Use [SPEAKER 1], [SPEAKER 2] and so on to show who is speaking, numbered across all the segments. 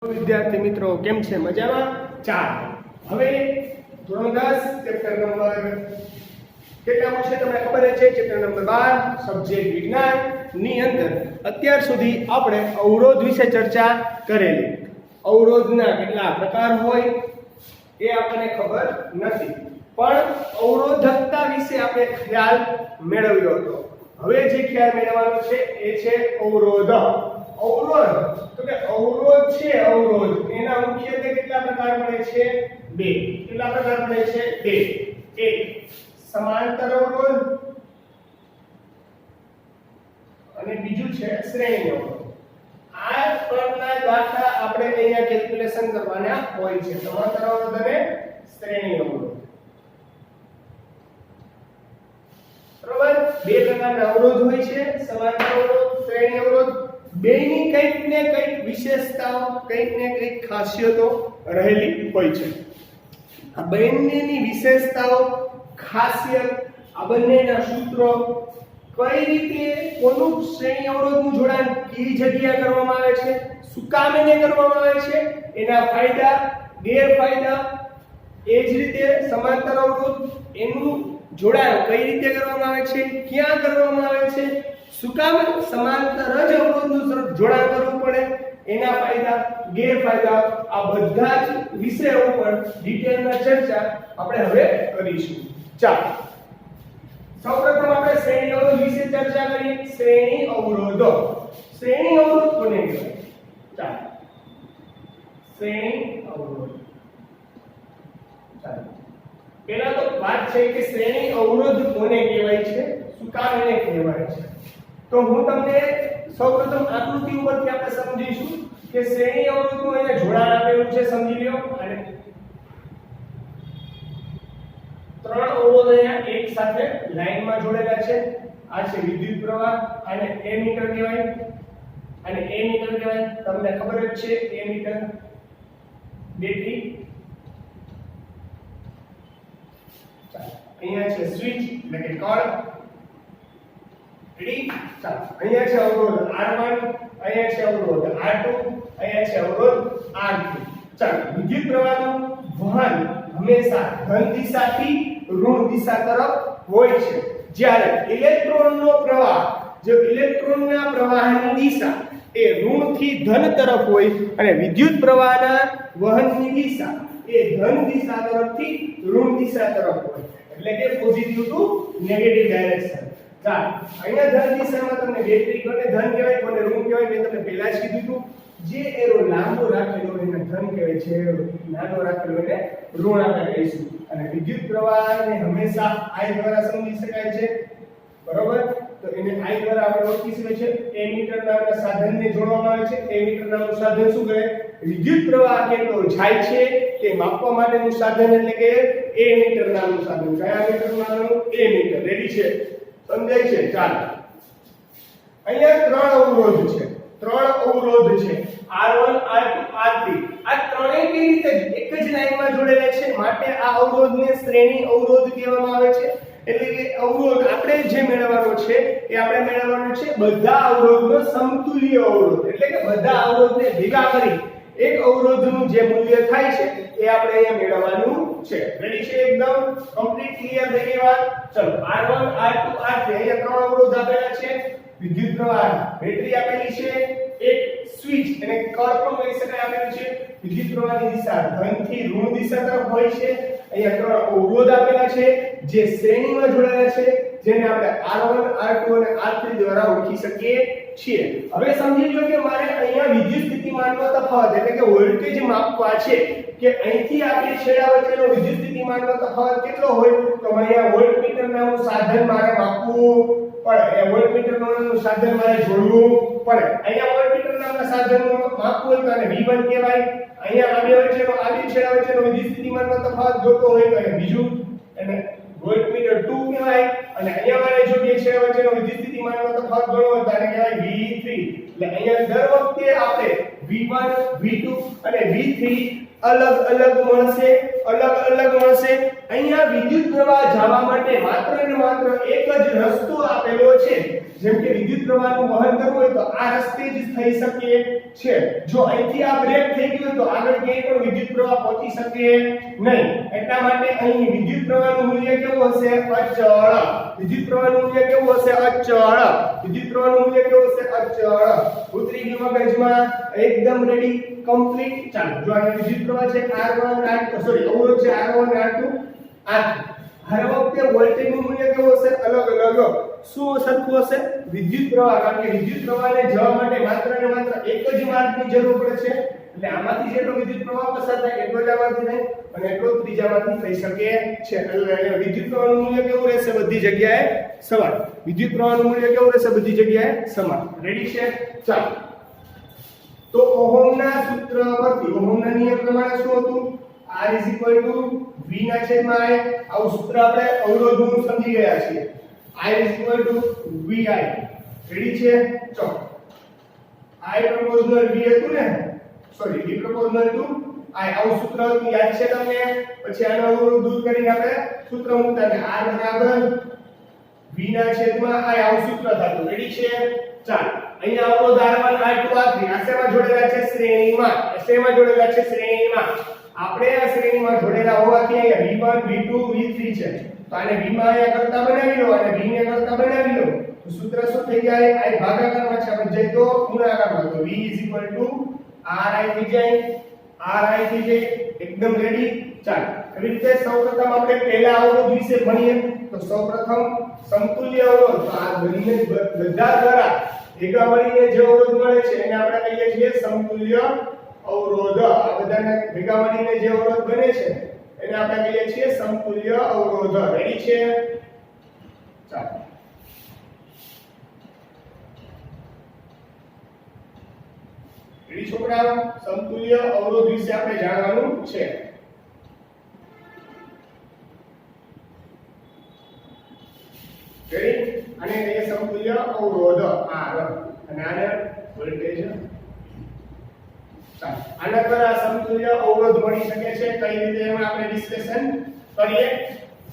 [SPEAKER 1] વિદ્યાર્થી મિત્રો કેમ છે? મજામાં? ચાલો હવે ધોરણ 10 ચેપ્ટર નંબર કેટલામો છે તમને ખબર છે? ચેપ્ટર નંબર 12 સબ્જેક્ટ વિજ્ઞાન ની અંદર અત્યાર સુધી આપણે અવરોધ વિશે ચર્ચા કરેલી. અવરોધના કેટલા પ્રકાર હોય એ આપણને ખબર નથી, પણ અવરોધકતા વિશે આપણે ખ્યાલ મેળવ્યો હતો. હવે જે ખ્યાલ મેળવવાનો છે એ છે અવરોધ. અવરોધ તો કે અવરોધ છે, અવરોધ એના મુખ્યત્વે કેટલા પ્રકાર પડે છે? બે. કેટલા પ્રકાર પડે છે? બે. એક સમાંતર અવરોધ અને બીજું છે શ્રેણી અવરોધ. આ ત્રણના દાખલા આપણે અહીંયા કેલ્ક્યુલેશન કરવાના હોય છે, સમાંતર અવરોધ અને શ્રેણી અવરોધ. બરોબર? બે પ્રકારના અવરોધ હોય છે, સમાંતર અવરોધ, શ્રેણી અવરોધ. બેની કંઈક ને કંઈક વિશેષતાઓ, કંઈક ને કંઈક ખાસિયતો રહેલી હોય છે. આ બંનેની વિશેષતાઓ, ખાસિયત, આ બંનેના સૂત્રો, કઈ રીતે કોનું શ્રેણી અવરોધનું જોડાણ કેવી જગ્યાએ કરવામાં આવે છે, શું કામ એને કરવામાં આવે છે, એના ફાયદા, ગેરફાયદા, એ જ રીતે સમાંતર અવરોધ એનું જોડાણ કઈ રીતે કરવામાં આવે છે, ક્યાં કરવામાં આવે છે, શું કામ સમાંતર જ અવરોધનું જોડાણ કરવું પડે, એના ફાયદા, ગેરફાયદા, આ બધા જ વિષયો પર ડિટેલમાં ચર્ચા આપણે હવે કરીશું. ચાલો સૌપ્રથમ આપણે શ્રેણી અવરોધ વિશે ચર્ચા કરીએ. શ્રેણી અવરોધો. શ્રેણી અવરોધ કોને કહેવાય? ચાલો શ્રેણી અવરોધ. ચાલો પહેલા તો વાત છે કે શ્રેણી અવરોધ કોને કહેવાય છે, શું કામ એને કહેવાય છે. તો હું તમને સૌપ્રથમ આકૃતિ ઉપરથી આપણે સમજીશું કે શ્રેણી અવરોધનું અહીંયા જોડાણ આપેલું છે, સમજી લો. અને ત્રણ અવરોધ અહીંયા એક સાથે લાઈનમાં જોડેલા છે. આ છે વિદ્યુત પ્રવાહ, આને એમીટર કહેવાય, અને એમીટર કહેવાય, તમને ખબર જ છે એમીટર, બેટરી. અહીંયા છે સ્વિચ એટલે કે કળ. રેડી? ચાલો અહીંયા છે અવરોધ R1, અહીંયા છે અવરોધ R2, અહીંયા છે અવરોધ R3. ચાલો વિદ્યુત પ્રવાહનું વહન હંમેશા ધન દિશાથી ઋણ દિશા તરફ હોય છે, જ્યારે ઇલેક્ટ્રોનનો પ્રવાહ, જો ઇલેક્ટ્રોનના પ્રવાહની દિશા એ ઋણથી ધન તરફ હોય અને વિદ્યુત પ્રવાહના વહનની દિશા એ ધન દિશા તરફથી ઋણ દિશા તરફ હોય, એટલે કે પોઝિટિવ ટુ નેગેટિવ ડાયરેક્શન. ચાલો અહીંયા ધન દિશામાં તમને બેટરી કોને ધન કહેવાય, કોને ઋણ કહેવાય, મેં તમને પહેલા જ કીધું હતું. જે એરો લાંબો રાખેલો એને ધન કહેવાય છે, નાનો રાખેલો એને ઋણ આપણે કહીશું. અને વિદ્યુત પ્રવાહને હંમેશા I દ્વારા સમજી શકાય છે, બરોબર? તો એને I દ્વારા આપણે ઓળખી શકીએ છીએ. એમીટર નામના સાધનને જોડવામાં આવે છે. એમીટર નામનું સાધન શું કરે? વિદ્યુત પ્રવાહ કેટલો જાય છે તે માપવા માટેનું સાધન, એટલે કે એમીટર નામનું સાધન. કયા મીટર નામનું? એમીટર. રેડી છે? સમજાય છે? ચાલો અહીંયા ત્રણ અવરોધ છે, ત્રણ અવરોધ છે R1, R2, R3. આ ત્રણેય કેવી રીતે એક જ લાઈનમાં જોડેલા છે, માટે આ અવરોધને શ્રેણી અવરોધ કહેવામાં આવે છે. એટલે કે અવરોધ આપણે જે મેળવવાનો છે એ આપણે મેળવવાનો છે બધા અવરોધનો સમતુલ્ય અવરોધ, એટલે કે બધા અવરોધને ભેગા કરી એક અવરોધનું જે મૂલ્ય થાય છે એ આપણે અહીંયા મેળવવાનું છે. રેડી છે? એકદમ કમ્પ્લીટ ક્લિયર થઈ ગઈ વાત. ચલો R1, R2, R3 અહીંયા ત્રણ અવરોધ આપેલા છે. વિદ્યુત પ્રવાહ, બેટરી આપેલી છે, એક સ્વિચ અને કળ પણ કહી શકાય આપેલું છે. વિદ્યુત પ્રવાહની દિશા ધન થી ઋણ દિશા તરફ હોય છે. અહીંયા ત્રણ અવરોધ આપેલા છે જે શ્રેણીમાં જોડાયેલા છે, જેને આપણે R1, R2 અને R3 દ્વારા ઓળખી શકીએ છીએ. હવે સમજી લો કે મારે અહીંયા વિદ્યુત સ્થિતિમાનનો તફાવત, એટલે કે વોલ્ટેજ માપવા છે કે અહીંથી આપણી છેડા વચ્ચેનો વિદ્યુત સ્થિતિમાનનો તફાવત કેટલો હોય, તો અહીંયા વોલ્ટમીટર નામનું સાધન મારે માપવું પડે. એ વોલ્ટમીટર નામનું સાધન મારે જોડવું પડે. અહીંયા વોલ્ટમીટર નામના સાધનનો માપવું હોય તો આને V1 કહેવાય. અહીંયા આ બે વચ્ચેનો, આ બે છેડા વચ્ચેનો વિદ્યુત સ્થિતિમાનનો તફાવત જોતો હોય તો એને બીજું, એને વોલ્ટમીટર 2 કહેવાય. અને અહીંયા મારે જો બે છેડા વચ્ચેનો વિદ્યુત સ્થિતિમાનનો તફાવત ગણવો હોય તો આને કહેવાય V3. એટલે અહીંયા દર વખતે આપણે V1, V2 અને V3 અલગ અલગ મળશે. અહીંયા વિદ્યુત પ્રવાહ જવા માટે માત્ર ને માત્ર એક જ રસ્તો આપેલો છે, જેમ કે વિદ્યુત પ્રવાહનું વહન કરવું હોય તો આ રસ્તે જ થઈ શકે છે. જો અહીંથી આ બ્રેક થઈ ગયું તો આગળ ક્યાંય પણ વિદ્યુત પ્રવાહ પહોંચી શકે નહીં. એટલા માટે અહીં વિદ્યુત પ્રવાહનું મૂલ્ય કેવું હશે? અચળ. વિદ્યુત પ્રવાહનું મૂલ્ય કેવું હશે? અચળ. વિદ્યુત પ્રવાહનું મૂલ્ય કેવું હશે? અચળ. ઉતરી ગયું મગજમાં? એકદમ રેડી, કમ્પ્લીટ. ચાલો, જો આ વિદ્યુત પ્રવાહ છે R1 R2 સોરી અવરોધ છે R1 R2 R3. હર વખતે વોલ્ટેજનું મૂલ્ય કેવું હશે? અલગ અલગ. શું સરખું હશે? વિદ્યુત પ્રવાહ, કારણ કે વિદ્યુત પ્રવાહને જવા માટે માત્ર ને માત્ર એક જ માર્ગની જરૂર પડે છે. એટલે આમાંથી જેટલો વિદ્યુત પ્રવાહ પસાર થાય એટલો જ આમાંથી થાય અને એટલો ત્રીજામાંથી થઈ શકે છે. એટલે વિદ્યુત પ્રવાહનું મૂલ્ય કેવું રહેશે? બધી જગ્યાએ સમાન. વિદ્યુત પ્રવાહનું મૂલ્ય કેવું રહેશે? બધી જગ્યાએ સમાન. રેડી છે? ચાલો, તો ઓહમના સૂત્ર પરથી ઓહમના નિયમ પ્રમાણે શું હતું? R = V ના છેદમાં I. આવું સૂત્ર આપણે અવરોધનું સમજી ગયા છીએ. I = VI. રેડી છે? ચાલો, I proportional V હતું ને, sorry V proportional to I. આવું સૂત્ર હતું, યાદ છે તમને? પછી આનો અવરોધ દૂર કરીને આપણે સૂત્ર મૂકતા કે R = V ના છેદમાં I. આવું સૂત્ર થતું. રેડી છે? ચાલો, અહીંયા અવરોધ R1 R2 R3 આ શેમાં જોડેલા છે? શ્રેણીમાં. શેમાં જોડેલા છે? શ્રેણીમાં. આપણે આ શ્રેણીમાં જોડેલા હોવાથી અહીંયા V1 V2 V3 છે. તો આને V માં અહીંયા કરતા બનાવી લો અને V ને કરતા બનાવી લો. તો સૂત્ર શું થઈ જાય? I ભાગાકારમાં છે આપણે જઈ તો ગુણાકારમાં. તો V = RI થઈ જાય. RI થઈ જાય. એકદમ રેડી. ચાલો, આવી રીતે સૌપ્રથમ આપણે પહેલા અવરોધ વિશે ભણીએ. તો સૌપ્રથમ સમતુલ્ય અવરોધ. તો આ બંને બધા દ્વારા ભેગા મળીને જે અવરોધ મળે છે એને આપણે કહીએ છીએ સમતુલ્ય અવરોધ. આ બધાને ભેગા મળીને જે અવરોધ બને છે એને આપણે કહીએ છીએ સમતુલ્ય અવરોધ. રેડી છે? ચાલો, રેડી છોકરાઓ? સમતુલ્ય અવરોધ વિશે આપણે જાણવાનું છે. રેડી? અને એ સમતુલ્ય અવરોધ R અને આને વોલ્ટેજ. ચાલો, આના દ્વારા સમતુલ્ય અવરોધ મળી શકે છે. કઈ રીતે એમાં આપણે ડિસ્કશન કરીએ.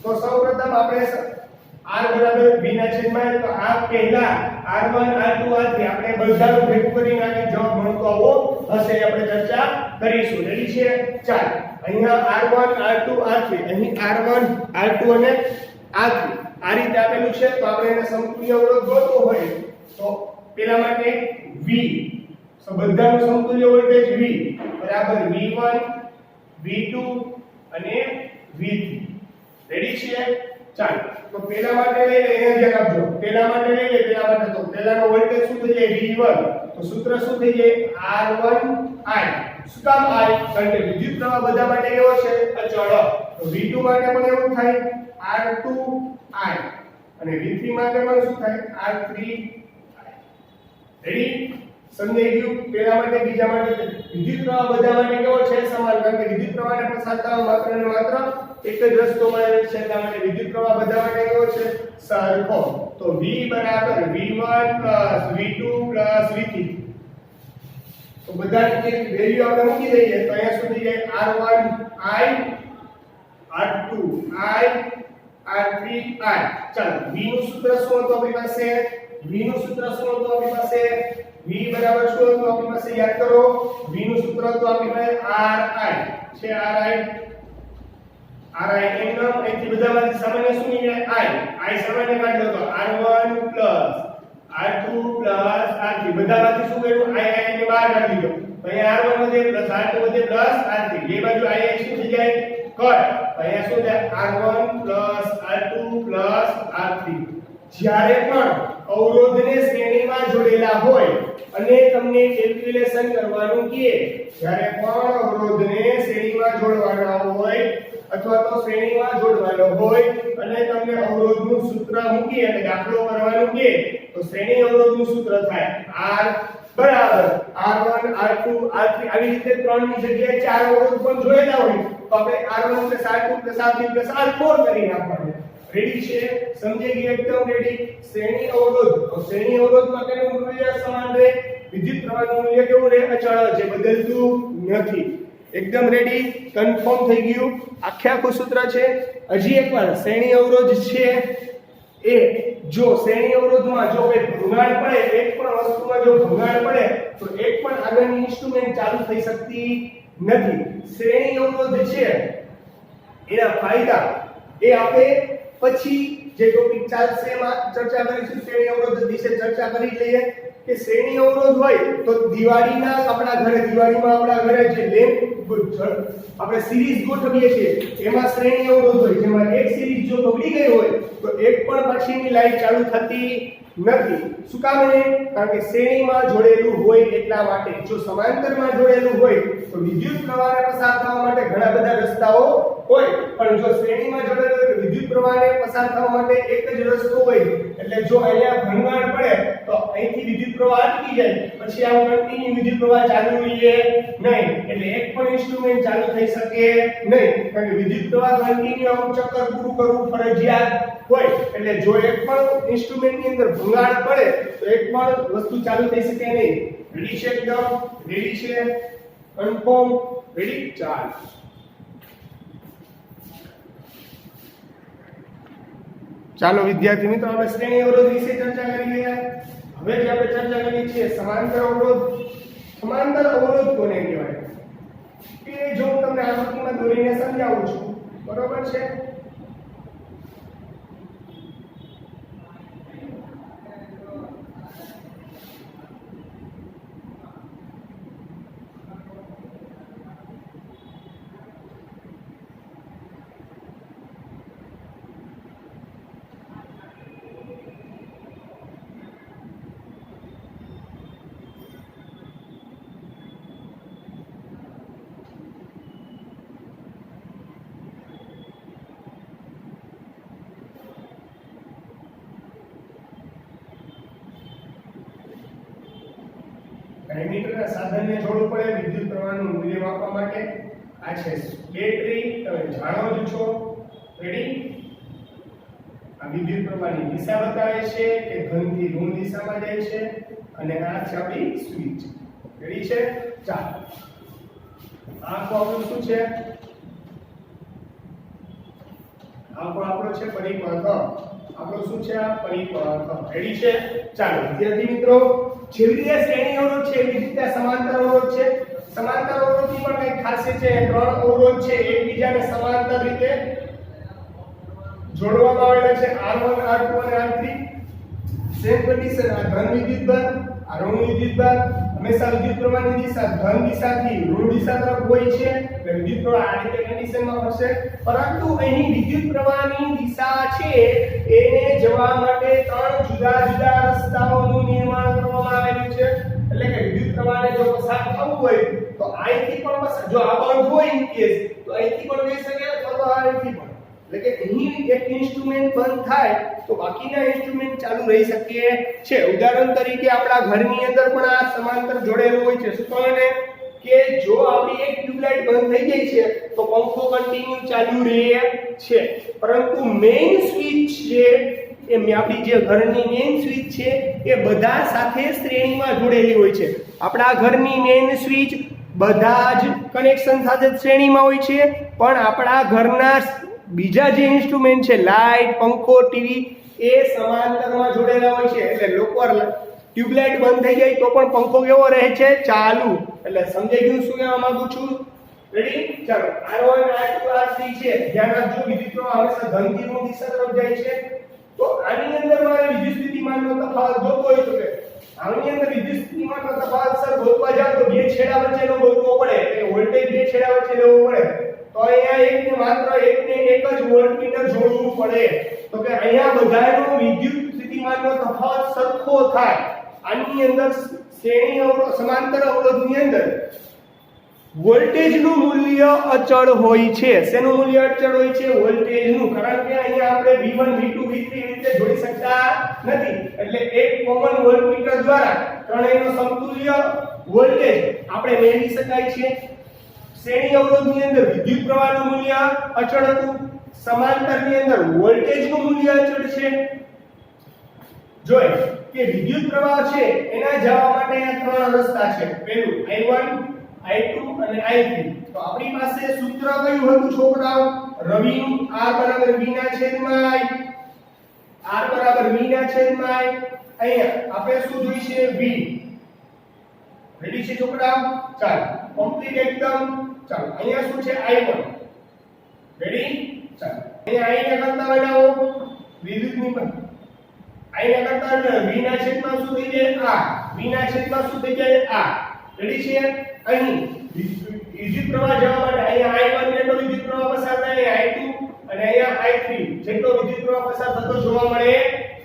[SPEAKER 1] તો સૌપ્રથમ આપણે R = V ના છેદમાં તો આ પહેલા R1 R2 R3 આપણે બધાનું ભેગું કરીને આને જવાબ મળતો આવો હશે આપણે ચર્ચા કરીશું. રેડી છે? ચાલો, અહીંયા R1 R2 R3 અહીં R1 R2 અને R3 આ રીતે આપેલું છે. તો આપણે એને સમતુલ્ય અવરોધ ગોતવો હોય તો પેલા માટે V, તો બધાનું સમતુલ્ય વોલ્ટેજ V બરાબર V1 V2 અને V3. રેડી છે? ચાલો, તો પેલા માટે લઈ લે, એને ધ્યાન આપજો. પેલા માટે લઈ લે, પેલા માટે તો પેલાનો વોલ્ટેજ શું થઈ જાય? V1. તો સૂત્ર શું થઈ જાય? R1I. શું કામ I? કારણ કે વિદ્યુત પ્રવાહ બધા માટે કેવો છે? અચળ. તો V2 માટે પણ એવું થાય R2I અને V3 માટે પણ શું થાય? R3I. રેડી? સમજાઈ ગયું? પેલા માટે બીજા માટે વિદ્યુત પ્રવાહ બધા માટે કેવો છે? સમાન. કારણ કે વિદ્યુત પ્રવાહને પસાર થવા માત્ર ને માત્ર એક જ રસ્તો મળે છે. એટલા માટે વિદ્યુત પ્રવાહ બધા માટે કેવો છે? સરખો. તો V બરાબર V1 V2 V3. તો બધાની એક વેલ્યુ આપણે મૂકી દઈએ તો અહીંયા શું થઈ જાય? R1I R2I R3I. ચાલો, V નું સૂત્ર શું હતું આપણી પાસે? V નું સૂત્ર શું હતું આપણી પાસે? V બરાબર શું હતું આપણી પાસે? યાદ કરો. V નું સૂત્ર હતું આપણી પાસે RI છે. RI એમ નામ અહીંથી બધામાંથી સામાન્ય શું નીકળે? I સામાન્ય કાઢ લો તો R1 R2 R3 બધામાંથી શું કર્યું? I ને બહાર કાઢી દીધો. તો અહીંયા R1 વધે R2 વધે R3 બે બાજુ I શું થઈ જાય? કટ. અહીંયા શું થાય? R1 R2 R3. જ્યારે પણ અવરોધને શ્રેણીમાં જોડેલા હોય અને તમને કેલ્ક્યુલેશન કરવાનું કહે, જ્યારે પણ અવરોધને શ્રેણીમાં જોડવાના હોય અથવા તો શ્રેણીમાં જોડવાનો હોય અને તમને અવરોધનું સૂત્ર મૂકી અને દાખલો કરવાનું કહે તો શ્રેણી અવરોધનું સૂત્ર થાય R બરાબર R1 R2 R3. આવી રીતે ત્રણની જગ્યાએ ચાર અવરોધ પણ જોડેલા હોય તો આપણે R1 R2 R3 R4 કરી નાખવાનું. રેડી છે? સમજી ગયા? એકદમ રેડી. શ્રેણી અવરોધ. તો શ્રેણી અવરોધ માટેનું મૂલ્ય સમાન રહે. વિદ્યુત પ્રવાહનું મૂલ્ય કેવું રહે? અચળ, જે બદલતું નથી. એકદમ રેડી? કન્ફર્મ થઈ ગયું? આખે આખું સૂત્ર છે. હજી એકવાર શ્રેણી અવરોધ છે એ જો શ્રેણી અવરોધમાં જો કોઈ ભંગાણ પડે, એક પણ વસ્તુમાં જો ભંગાણ પડે તો એક પણ આગળની ઇન્સ્ટ્રુમેન્ટ ચાલુ થઈ શકતી નથી. શ્રેણી અવરોધ છે એના ફાયદા એ આપણે પછી જે ટોપિક ચાલશે એમાં ચર્ચા કરીશું. શ્રેણી અવરોધ વિશે ચર્ચા કરી લઈએ કે શ્રેણી અવરોધ હોય તો દિવાળીમાં આપણા ઘરે જે લેમ્પ આપણે સિરીઝ ગોઠવીએ છીએ એમાં શ્રેણી અવરોધ હોય, જેમાં એક સિરીઝ જો બગડી ગઈ હોય તો એક પણ પછીની લાઈટ ચાલુ થતી નથી. શું કામ? કારણ કે શ્રેણીમાં જોડેલું હોય એટલા માટે. જો સમાંતરમાં જોડેલું હોય તો વિદ્યુત પ્રવાહને પસાર થવા માટે ઘણા બધા રસ્તાઓ હોય, પણ જો શ્રેણીમાં જોડેલું હોય તો વિદ્યુત પ્રવાહને પસાર થવા માટે એક જ રસ્તો હોય. એટલે જો અહીંયા ભંગાણ પડે તો અહીંથી વિદ્યુત પ્રવાહ અટકી જાય, પછી આમ કન્ટિન્યુ વિદ્યુત પ્રવાહ ચાલુ રહે નહીં, એટલે એક પણ ઇન્સ્ટ્રુમેન્ટ ચાલુ થઈ શકે નહીં. કારણ કે વિદ્યુત પ્રવાહ કન્ટિન્યુ આમ ચક્કર પૂરું કરવું ફરજિયાત હોય. એટલે જો એક પણ ઇન્સ્ટ્રુમેન્ટની અંદર ભંગાણ પડે તો એક પણ વસ્તુ ચાલુ થઈ શકે નહીં. રેડી છે? એકદમ રેડી છે? કન્ફર્મ? રેડી? ચાલ. ચાલો વિદ્યાર્થી મિત્રો, આપણે શ્રેણી અવરોધ વિશે ચર્ચા કરી ગયા. હવે જે આપણે ચર્ચા કરીએ છીએ સમાંતર અવરોધ. સમાંતર અવરોધ કોને કહેવાય? કે જો હું તમને આકૃતિમાં દોરીને સમજાવું છું, બરોબર છે? એમીટરના સાધનને જોડવું પડે વિદ્યુત પ્રવાહનું મૂલ્ય માપવા માટે. આ છે બેટરી, તમે જાણો જ છો. રેડી? આ વિદ્યુત પ્રવાહની દિશા બતાવે છે કે ઘનથી ઋણ દિશામાં જાય છે, અને આ છે આપણી સ્વિચ. રેડી છે? ચાલો. આખો આપણું શું છે? આખો આપણો છે પરિપથ. આપણો શું છે? આ પરિપથ. રેડી છે? ચાલો વિદ્યાર્થી મિત્રો, જેવી રીતે શ્રેણી અવરોધ છે એવી રીતે સમાંતર અવરોધ છે. સમાંતર અવરોધની પણ કંઈક ખાસિયત છે. ત્રણ અવરોધ છે એકબીજાને સમાંતર રીતે જોડવામાં આવેલા છે, R1 R2 અને R3. સેમ કન્ડિશન, આ ધન વિદ્યુતભાર, આ ઋણ વિદ્યુતભાર. હંમેશા વિદ્યુત પ્રવાહની દિશા ધન દિશાથી ઋણ દિશા તરફ હોય છે, એટલે વિદ્યુત પ્રવાહ આ રીતે કન્ડિશનમાં હશે. પરંતુ અહીં વિદ્યુત પ્રવાહની દિશા છે એને જવા માટે ત્રણ જુદા જુદા રસ્તાઓનું નિર્માણ કરવામાં આવેલું છે. એટલે કે વિદ્યુત પ્રવાહને જો પસાર થવું હોય તો અહીંથી પણ પસાર, જો આ બંધ હોય ઇન કેસ તો અહીંથી પણ જઈ શકે અથવા તો અહીંથી પણ. એટલે કે અહીં એક ઇન્સ્ટ્રુમેન્ટ બંધ થાય તો બાકીના ઇન્સ્ટ્રુમેન્ટ ચાલુ રહી શકે છે. ઉદાહરણ તરીકે આપણા ઘરની અંદર પણ આ સમાંતર જોડેલું હોય છે. શું કહે કે જો આપણી એક ટ્યુબલાઇટ બંધ થઈ જાય છે તો પંખો કન્ટિન્યુ ચાલુ રહે છે, પરંતુ મેઇન સ્વિચ છે એ આપણી જે ઘરની મેઇન સ્વિચ છે એ બધા સાથે શ્રેણીમાં જોડેલી હોય છે. આપણા ઘરની મેઇન સ્વિચ બધા જ કનેક્શન સાથે શ્રેણીમાં હોય છે, પણ આપણા ઘરના બીજા જે ઇન્સ્ટ્રુમેન્ટ છે લાઇટ, પંખો, ટીવી એ સમાંતરમાં જોડેલા હોય છે. એટલે લોકો ટ્યુબલાઇટ બંધ થઈ જાય તો પણ પંખો કેવો રહે છે? ચાલુ. એટલે સમજાઈ ગયું શું કહેવા માંગુ છું? રેડી? ચાલો. R1 R2 R3 છે. ધ્યાન રાખજો, વિદ્યુત પ્રવાહ હંમેશા ધનથી ઋણ દિશા તરફ જાય છે. તો આની અંદર મારે વિદ્યુત સ્થિતિમાનનો તફાવત ગોતવો હોય તો કે આની અંદર વિદ્યુત સ્થિતિમાનનો તફાવત સર ગોતવા જાવ તો બે છેડા વચ્ચેનો ગોતવો પડે, એટલે વોલ્ટેજ બે છેડા વચ્ચે લેવો પડે. તો અહીંયા એકને માત્ર એકને એક જ વોલ્ટમીટર જોડવું પડે. તો કે અહીંયા બધાનો વિદ્યુત સ્થિતિમાનનો તફાવત સરખો થાય. આની અંદર શ્રેણી અવરોધ સમાંતર અવરોધની અંદર વોલ્ટેજનું મૂલ્ય અચળ હોય છે. શેનું મૂલ્ય અચળ હોય છે? વોલ્ટેજનું. કારણ કે અહીંયા આપણે V1 V2 V3 રીતે જોડી શકતા નથી, એટલે એક કોમન વોલ્ટમીટર દ્વારા ત્રણેયનો સમતુલ્ય વોલ્ટેજ આપણે મેળવી શકાય છે. શ્રેણી અવરોધની અંદર વિદ્યુત પ્રવાહનું મૂલ્ય અચળ હતું, સમાંતરની અંદર વોલ્ટેજનું મૂલ્ય અચળ છે. જોઈએ કે વિદ્યુત પ્રવાહ છે એના જવા માટે ત્રણ રસ્તા છે. પહેલું I1 I2 અને I3. તો આપણી પાસે સૂત્ર કયું હતું છોકરાઓ? રવિનું R = V ના છેદમાં I. r બરાબર v ના છેદમાં i. અહીંયા આપણે શું જોઈશે v. રેડી છે છોકરાઓ? ચાલો કમ્પ્લીટ એકદમ. ચાલો અહીંયા શું છે i1. રેડી? ચાલો અહીંયા i ને કરતા બનાવો વિદ્યુતની પણ i ને કરતા v ના છેદમાં શું થઈ જાય r. v ના છેદમાં શું થઈ જાય r. રેડી છે? અહીં વિદ્યુત પ્રવાહ જવા માટે અહીંયા i1 જેટલો વિદ્યુત પ્રવાહ પસાર થાય, i2 અને અહીંયા i3 જેટલો વિદ્યુત પ્રવાહ પસાર થતો જોવા મળે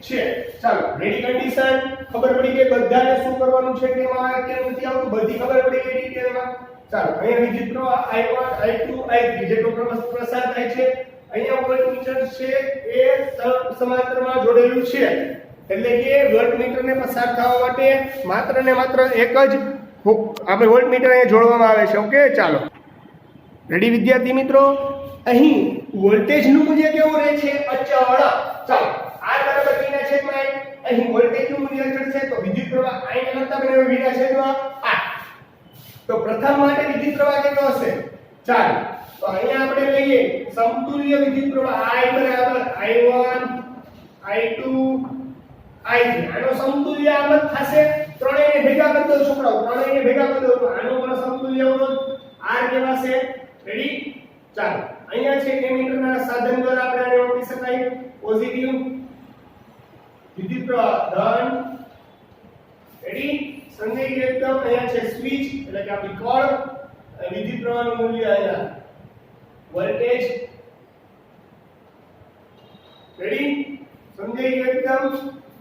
[SPEAKER 1] છે. ચાલો રેડી કન્ડિશન. ખબર પડી કે બધાને શું કરવાનું છે, કેમાં કેમ નથી આવતું, બધી ખબર પડી ગઈ ડિટેલમાં. ચાલો અહીંયા વિદ્યુત પ્રવાહ i1 i2 i3 જેટલો પ્રવાહ પસાર થાય છે. અહીંયા વોલ્ટમીટર છે એ સમાંતરમાં જોડેલું છે, એટલે કે વોલ્ટમીટરને પસાર થવા માટે માત્ર ને માત્ર એક જ આપણે વોલ્ટમીટર અહીંયા જોડવામાં આવે છે. ઓકે ચાલો રેડી વિદ્યાર્થી મિત્રો? અહીં વોલ્ટેજનું મૂલ્ય કેવું રહે છે? અચળ. ચાલો r બરાબર v ના છેદમાં i. અહીં વોલ્ટેજનું મૂલ્ય અચળ છે તો વિદ્યુત પ્રવાહ i ને કરતા બને v ના છેદમાં r. તો પ્રથમ માટે વિદ્યુત પ્રવાહ કેટલો હશે? ચાલો તો અહીંયા આપણે લઈએ સમતુલ્ય વિદ્યુત પ્રવાહ i બરાબર i1 i2 i3. આનો સમતુલ્ય આમ જ થશે. ત્રણેયને ભેગા કરી દો છોકરાઓ, ત્રણેયને ભેગા કરી દો તો આનો પણ સમતુલ્ય અવરોધ r કેવાશે. રેડી? ચાલો અહીંયા છે એમીટરના સાધન દ્વારા આપણે આને ઓળખી શકાય. પોઝિટિવ વિદ્યુત પ્રવાહ ધન. રેડી? સમજાઈ ગયું એકદમ? અહીંયા છે સ્વિચ એટલે કે આપણી કોર. વિદ્યુત પ્રવાહનું મૂલ્ય અહીંયા વોલ્ટેજ. રેડી? સમજાઈ ગયું એકદમ?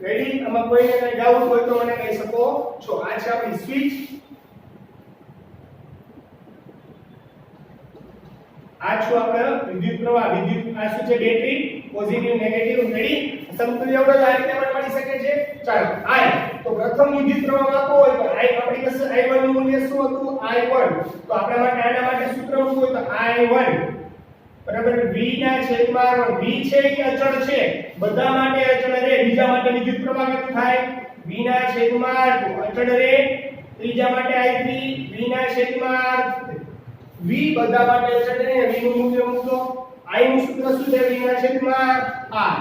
[SPEAKER 1] રેડી? આમાં કોઈને કઈ ડાઉટ હોય તો મને કહી શકો છો. આ છે આપણી સ્વિચ. આ છો આપણે વિદ્યુત પ્રવાહ. વિદ્યુત આ શું છે? બેટરી. Positive negative. રેડી? સમતુલ્ય અવરોધ આ રીતે પણ મળી શકે છે. ચાલો i તો પ્રથમ વિદ્યુત પ્રવાહ આપવો હોય તો i આપણી પાસે i1 નું મૂલ્ય શું હતું? i1. તો આપણા માટે આના માટે સૂત્ર મૂકવું હોય તો i1 બરાબર v ના છેદમાં r1. v છે એ અચળ છે, બધા માટે અચળ રહે. બીજા માટે વિદ્યુત પ્રવાહ કેટલું થાય? v ના છેદમાં r2 અચળ રહે. ત્રીજા માટે i3 v ના છેદમાં r. v બધા માટે અચળ રહે. v નું મૂલ્ય મૂકો. i નું સૂત્ર શું છે? v ના છેદમાં r.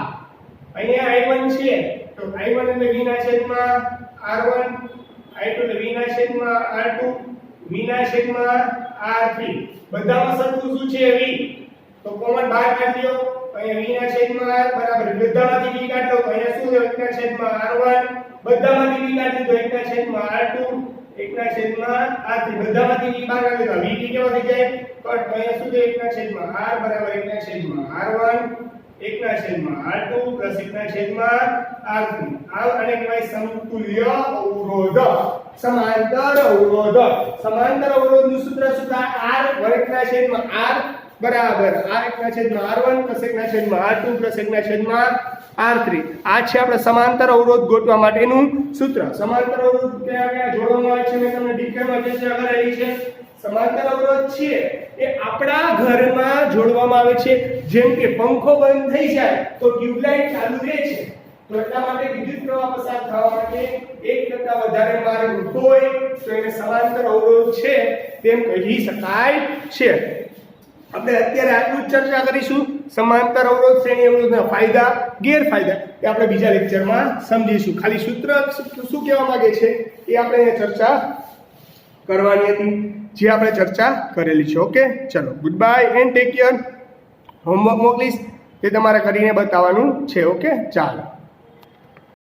[SPEAKER 1] અહીંયા i1 છે તો i1 એટલે v ના છેદમાં r1, i2 એટલે v ના છેદમાં r2, v ના છેદમાં r3. બધામાં સરખું શું છે? v. તો કોમન બહાર કાઢી લો. અહીંયા v ના છેદમાં r બરાબર બધામાંથી v કાઢો તો અહીંયા શું છે? 1 ના છેદમાં r1. બધામાંથી v કાઢી તો 1 ના છેદમાં r2, 1 ના છેદમાં r3. બધામાંથી v બહાર કાઢી તો v કેવો થઈ જાય? કટ. તો અહીંયા શું છે? 1 ના છેદમાં r બરાબર 1 ના છેદમાં r1, 1 ના છેદમાં r2 પ્લસ 1 ના છેદમાં r3. આને કહેવાય સમતુલ્ય અવરોધ. સમાંતર અવરોધ. સમાંતર અવરોધનું સૂત્ર શું થાય? r 1 ના છેદમાં r બરાબર r 1 ના છેદમાં r1 પ્લસ 1 ના છેદમાં r2 પ્લસ 1 ના છેદમાં r3. આ છે આપણે સમાંતર અવરોધ ગોતવા માટેનું સૂત્ર. સમાંતર અવરોધ કયા કયા જોડવામાં આવે છે મેં તમને ડિટેલમાં ચર્ચા કરેલી છે. સમાંતર અવરોધ છે એ આપણા ઘરમાં જોડવામાં આવે છે. જેમ કે પંખો બંધ થઈ જાય તો ટ્યુબલાઇટ ચાલુ રહે છે, તો એટલા માટે વિદ્યુત પ્રવાહ પસાર થવા માટે 1 કરતા વધારે માર્ગ હોય તો એને સમાંતર અવરોધ છે તેમ કહી શકાય છે. આપણે અત્યારે આટલું જ ચર્ચા કરીશું. સમાંતર અવરોધ, શ્રેણી અવરોધના ફાયદા, ગેરફાયદા એ આપણે બીજા લેક્ચરમાં સમજીશું. ખાલી સૂત્ર શું કહેવા માંગે છે એ આપણે અહીંયા ચર્ચા કરવાની હતી, જે આપણે ચર્ચા કરેલી છે. ઓકે ચલો, good bye and take care. Homework મોકલીશ તે તમારે કરીને બતાવવાનું છે. ઓકે ચાલો.